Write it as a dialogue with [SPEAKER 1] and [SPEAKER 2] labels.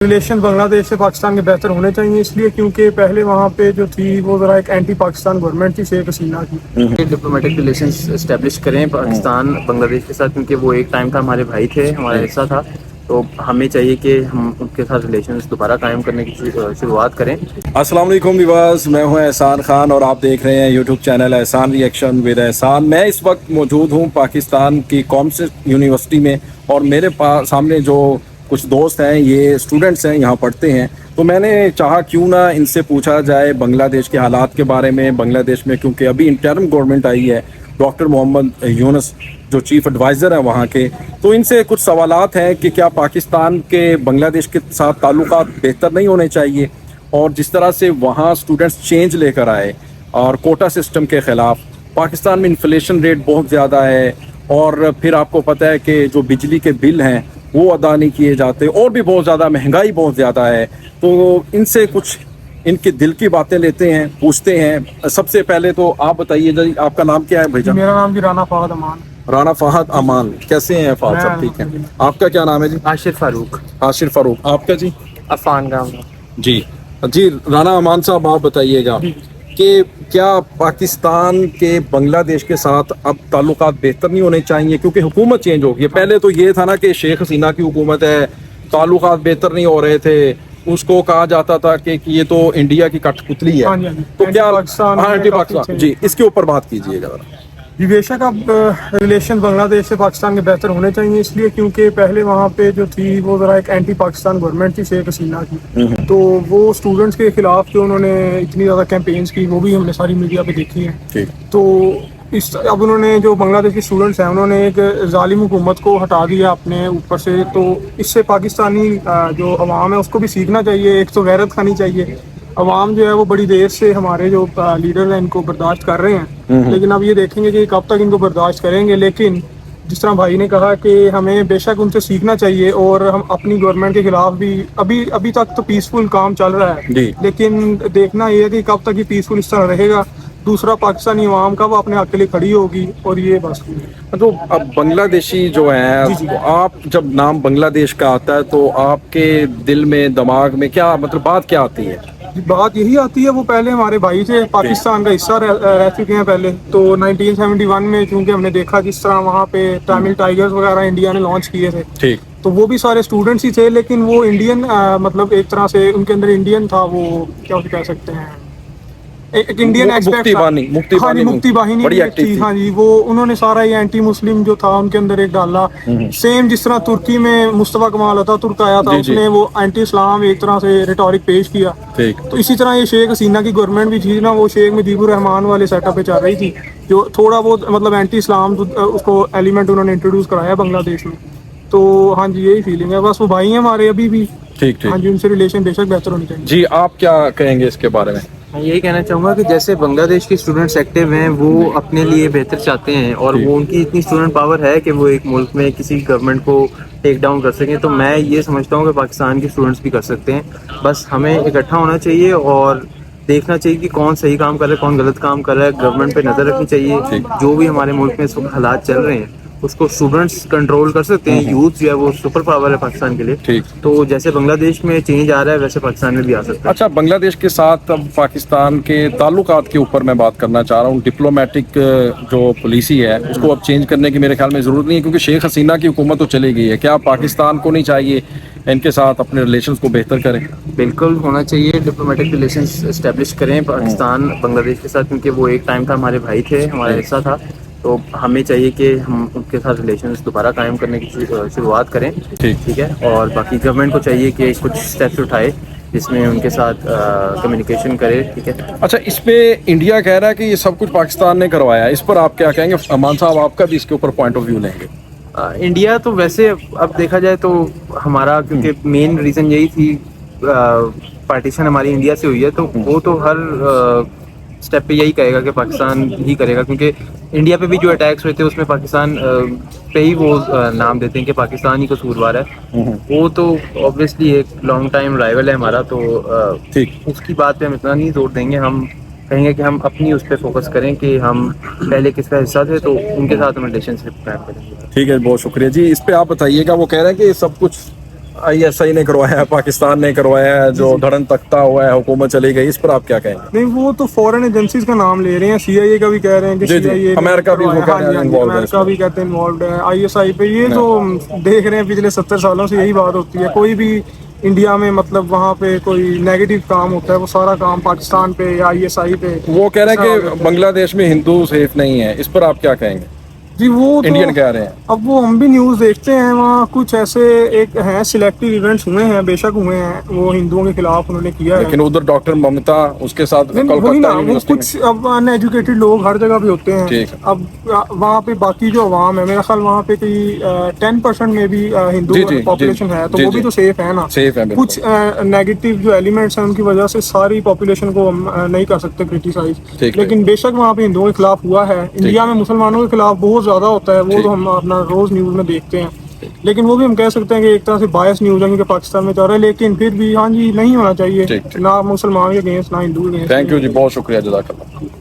[SPEAKER 1] Relation Bangladesh से पाकिस्तान के बेहतर होने चाहिए, इसलिए क्योंकि पहले वहाँ पे जो थी वो ज़रा एक एंटी पाकिस्तान गवर्नमेंट थी शेख हसीना की।
[SPEAKER 2] डिप्लोमेटिक रिलेशंस इस्टेब्लिश करें पाकिस्तान बांग्लादेश के साथ, क्योंकि वो एक टाइम था हमारे भाई थे, हमारा हिस्सा था। तो हमें चाहिए कि हम उनके साथ रिलेशंस दोबारा कायम करने की शुरुआत करें।
[SPEAKER 3] अस्सलाम वालेकुम विवास, मैं हूं एहसान खान और आप देख रहे हैं यूट्यूब चैनल एहसान रिएक्शन विद एहसान। मैं इस वक्त मौजूद हूं पाकिस्तान की कॉमर्स यूनिवर्सिटी में और मेरे पास सामने जो कुछ दोस्त हैं, ये स्टूडेंट्स हैं, यहाँ पढ़ते हैं। तो मैंने चाहा क्यों ना इनसे पूछा जाए बांग्लादेश के हालात के बारे में। बांग्लादेश में क्योंकि अभी इंटरिम गवर्नमेंट आई है, डॉक्टर मोहम्मद यूनुस जो चीफ एडवाइज़र हैं वहाँ के, तो इनसे कुछ सवालात हैं कि क्या पाकिस्तान के बांग्लादेश के साथ ताल्लुकात बेहतर नहीं होने चाहिए, और जिस तरह से वहाँ स्टूडेंट्स चेंज लेकर आए और कोटा सिस्टम के ख़िलाफ़। पाकिस्तान में इन्फ्लेशन रेट बहुत ज़्यादा है, और फिर आपको पता है कि जो बिजली के बिल हैं वो अदा नहीं किए जाते, और भी बहुत ज़्यादा महंगाई बहुत ज़्यादा है। तो इनसे कुछ इनके दिल की बातें लेते हैं, पूछते हैं। सबसे पहले तो आप बताइए जी, आपका नाम क्या है भाईजान?
[SPEAKER 1] मेरा नाम जी राना फहद अमान।
[SPEAKER 3] राना फहद अमान, कैसे हैं फहद? सब ठीक है। आपका क्या नाम है जी?
[SPEAKER 2] आशिर फारूक।
[SPEAKER 3] आशिर फारूक। आपका जी?
[SPEAKER 2] अफान गाम।
[SPEAKER 3] जी जी, राना अमान साहब, आप बताइएगा कि क्या पाकिस्तान के बांग्लादेश के साथ अब ताल्लुकात बेहतर नहीं होने चाहिए, क्योंकि हुकूमत चेंज हो गई है। पहले तो ये था ना कि शेख हसीना की हुकूमत है, ताल्लुकात बेहतर नहीं हो रहे थे, उसको कहा जाता था कि ये तो इंडिया की कठपुतली है। तो क्या एंटी पाकिस्तान जी, इसके ऊपर बात कीजिएगा।
[SPEAKER 1] जी बेशक अब रिलेशन बांग्लादेश से पाकिस्तान के बेहतर होने चाहिए, इसलिए क्योंकि पहले वहाँ पे जो थी वो ज़रा एक एंटी पाकिस्तान गवर्नमेंट थी शेख हसीना की। तो वो स्टूडेंट्स के खिलाफ जो उन्होंने इतनी ज़्यादा कैंपेन्स की, वो भी हमने सारी मीडिया पे देखी है। तो अब उन्होंने जो बांग्लादेश के स्टूडेंट्स हैं, उन्होंने एक जालिम हुकूमत को हटा दिया अपने ऊपर से। तो इससे पाकिस्तानी जो अवाम है उसको भी सीखना चाहिए, एक तो गैरत खानी चाहिए। अवाम जो है वो बड़ी देर से हमारे जो लीडर हैं इनको बर्दाश्त कर रहे हैं, लेकिन अब ये देखेंगे कि कब तक इनको बर्दाश्त करेंगे। लेकिन जिस तरह भाई ने कहा कि हमें बेशक उनसे सीखना चाहिए, और हम अपनी गवर्नमेंट के खिलाफ भी अभी तक तो पीसफुल काम चल रहा है, लेकिन देखना ये है कि कब तक ये पीसफुल इस तरह रहेगा। दूसरा, पाकिस्तानी अवाम का वो अपने हक के लिए खड़ी होगी, और ये बस।
[SPEAKER 3] तो अब बांग्लादेशी जो है, तो आप जब नाम बांग्लादेश का आता है तो आपके दिल में, दिमाग में क्या मतलब बात क्या आती है?
[SPEAKER 1] बात यही आती है, वो पहले हमारे भाई थे, पाकिस्तान का हिस्सा रह चुके हैं पहले। तो 1971 में चूंकि हमने देखा जिस तरह वहाँ पे तमिल टाइगर्स वगैरह इंडिया ने लॉन्च किए थे, ठीक, तो वो भी सारे स्टूडेंट्स ही थे, लेकिन वो इंडियन मतलब एक तरह से उनके अंदर इंडियन था, वो क्या कह सकते हैं, एक इंडियन
[SPEAKER 3] मुक्ति
[SPEAKER 1] बाहिनी थी। हाँ जी, वो उन्होंने सारा ये एंटी मुस्लिम जो था उनके अंदर एक डाला। सेम जिस तरह तुर्की में मुस्तफा कमाल अतातुर्क आया था, उसने वो एंटी इस्लाम एक तरह से रिटोरिक पेश किया। तो इसी तरह ये शेख हसीना की गवर्नमेंट भी थी ना, वो शेख मुजीबुर रहमान वाले सेटअप पे चल रही थी, जो थोड़ा बहुत मतलब एंटी इस्लाम उसको एलिमेंट उन्होंने इंट्रोड्यूस कराया बांग्लादेश में। तो हाँ जी, यही फीलिंग है। बस वो भाई हैं हमारे अभी भी। ठीक। हाँ जी, उनसे रिलेशन बेशक बेहतर होनी चाहिए।
[SPEAKER 3] जी, आप क्या कहेंगे इसके बारे में?
[SPEAKER 2] मैं यही कहना चाहूँगा कि जैसे बांग्लादेश के स्टूडेंट्स एक्टिव हैं, वो अपने लिए बेहतर चाहते हैं, और वो उनकी इतनी स्टूडेंट पावर है कि वो एक मुल्क में किसी गवर्नमेंट को टेक डाउन कर सकें। तो मैं ये समझता हूँ कि पाकिस्तान के स्टूडेंट्स भी कर सकते हैं। बस हमें इकट्ठा होना चाहिए और देखना चाहिए कि कौन सही काम कर रहा है, कौन गलत काम कर रहा है। गवर्नमेंट पे नज़र रखनी चाहिए। जो भी हमारे मुल्क में इस वक्त हालात चल रहे हैं उसको स्टूडेंट्स कंट्रोल कर सकते हैं। यूथ जो है वो सुपर पावर है पाकिस्तान के लिए। ठीक। तो जैसे बांग्लादेश में चेंज आ रहा है, वैसे पाकिस्तान में भी आ सकता है।
[SPEAKER 3] अच्छा, बांग्लादेश के साथ अब पाकिस्तान के ताल्लुकात के ऊपर मैं बात करना चाह रहा हूँ। डिप्लोमेटिक जो पॉलिसी है उसको अब चेंज करने की मेरे ख्याल में ज़रूरत नहीं है, क्योंकि शेख हसीना की हुकूमत तो चली गई है। क्या पाकिस्तान को नहीं चाहिए इनके साथ अपने रिलेशंस को बेहतर करें?
[SPEAKER 2] बिल्कुल होना चाहिए, डिप्लोमेटिक रिलेशंस इस्टेब्लिश करें पाकिस्तान बांग्लादेश के साथ, क्योंकि वो एक टाइम था हमारे भाई थे, हमारा हिस्सा था। तो हमें चाहिए कि हम उनके साथ रिलेशंस दोबारा कायम करने की शुरुआत करें। ठीक है। और बाकी गवर्नमेंट को चाहिए कि कुछ स्टेप्स उठाए जिसमें उनके साथ कम्युनिकेशन करे। ठीक है।
[SPEAKER 3] अच्छा, इस पे इंडिया कह रहा है कि ये सब कुछ पाकिस्तान ने करवाया, इस पर आप क्या कहेंगे? अमान साहब, आपका भी इसके ऊपर पॉइंट ऑफ व्यू लेंगे?
[SPEAKER 2] इंडिया तो वैसे अब देखा जाए तो हमारा, क्योंकि मेन रीज़न यही थी, पार्टीशन हमारी इंडिया से हुई है, तो वो तो हर स्टेप पे यही कहेगा कि पाकिस्तान ही करेगा, क्योंकि इंडिया पे भी जो अटैक्स हुए थे उसमें पाकिस्तान पे ही वो नाम देते हैं कि पाकिस्तान ही कसूरवार है। वो तो ऑब्वियसली एक लॉन्ग टाइम राइवल है हमारा, तो ठीक, उसकी बात पे हम इतना नहीं जोर देंगे। हम कहेंगे कि हम अपनी उस पर फोकस करें कि हम पहले किसका हिस्सा थे, तो उनके साथ हम रिलेशनशिप कायम करेंगे।
[SPEAKER 3] ठीक है, बहुत शुक्रिया जी। इस पे आप बताइएगा, वो कह रहे हैं कि सब कुछ ISI ने करवाया है, पाकिस्तान ने करवाया है, जो धड़न तख्ता हुआ है, हुकूमत चली गई, इस पर आप क्या कहेंगे?
[SPEAKER 1] नहीं, वो तो फॉरेन एजेंसीज का नाम ले रहे हैं, CIA का भी कह रहे हैं कि
[SPEAKER 3] जी, जी,
[SPEAKER 1] CIA
[SPEAKER 3] अमेरिका भी वो कह रहे हैं involved है
[SPEAKER 1] अमेरिका
[SPEAKER 3] इसमें।
[SPEAKER 1] भी कहते हैं इन्वॉल्व है, ISI पे ये तो देख रहे हैं पिछले 70 सालों से यही बात होती है। कोई भी इंडिया में मतलब वहाँ पे कोई नेगेटिव काम होता है वो सारा काम पाकिस्तान पे या ISI पे।
[SPEAKER 3] वो कह रहे हैं कि बांग्लादेश में हिंदू सेफ नहीं है, इस पर आप क्या कहेंगे?
[SPEAKER 1] जी वो तो
[SPEAKER 3] इंडियन कह रहे हैं।
[SPEAKER 1] अब वो हम भी न्यूज़ देखते हैं, वहाँ कुछ ऐसे एक हैं सिलेक्टिव इवेंट्स हुए हैं, बेशक हुए हैं, वो हिंदुओं के खिलाफ उन्होंने किया है।
[SPEAKER 3] लेकिन उधर डॉक्टर ममता उसके साथ
[SPEAKER 1] नहीं, वही
[SPEAKER 3] कोलकाता
[SPEAKER 1] ना, वो
[SPEAKER 3] यूनिवर्सिटी में
[SPEAKER 1] कुछ अब अनएजुकेटेड लोग हर जगह पे होते हैं।
[SPEAKER 3] ठीक है।
[SPEAKER 1] अब वहाँ पे बाकी जो अवाम है, मेरा ख्याल वहाँ पे कोई 10% में भी हिंदू
[SPEAKER 3] जी, जी,
[SPEAKER 1] पॉपुलेशन
[SPEAKER 3] जी,
[SPEAKER 1] है, तो
[SPEAKER 3] जी,
[SPEAKER 1] वो भी
[SPEAKER 3] जी।
[SPEAKER 1] तो सेफ है ना।
[SPEAKER 3] सेफ है बिल्कुल।
[SPEAKER 1] कुछ नेगेटिव जो एलिमेंट्स हैं उनकी वजह से सारी पॉपुलेशन को हम नहीं कर सकते क्रिटिसाइज,
[SPEAKER 3] ठीक,
[SPEAKER 1] लेकिन बेशक वहाँ पे हिंदुओं के खिलाफ हुआ है। इंडिया में मुसलमानों के खिलाफ बहुत ज्यादा होता है, वो
[SPEAKER 3] ठीक।
[SPEAKER 1] तो हम अपना रोज न्यूज में देखते हैं, लेकिन वो भी हम कह सकते हैं कि एक तरह से बायस न्यूज है क्योंकि पाकिस्तान में चल रहा है, लेकिन फिर भी हाँ जी नहीं होना चाहिए,
[SPEAKER 3] ठीक, ठीक।
[SPEAKER 1] ना मुसलमान के अगेंस्ट ना हिंदू के अगेंस्ट।
[SPEAKER 3] थैंक यू जी, बहुत शुक्रिया, जज़ाकल्लाह।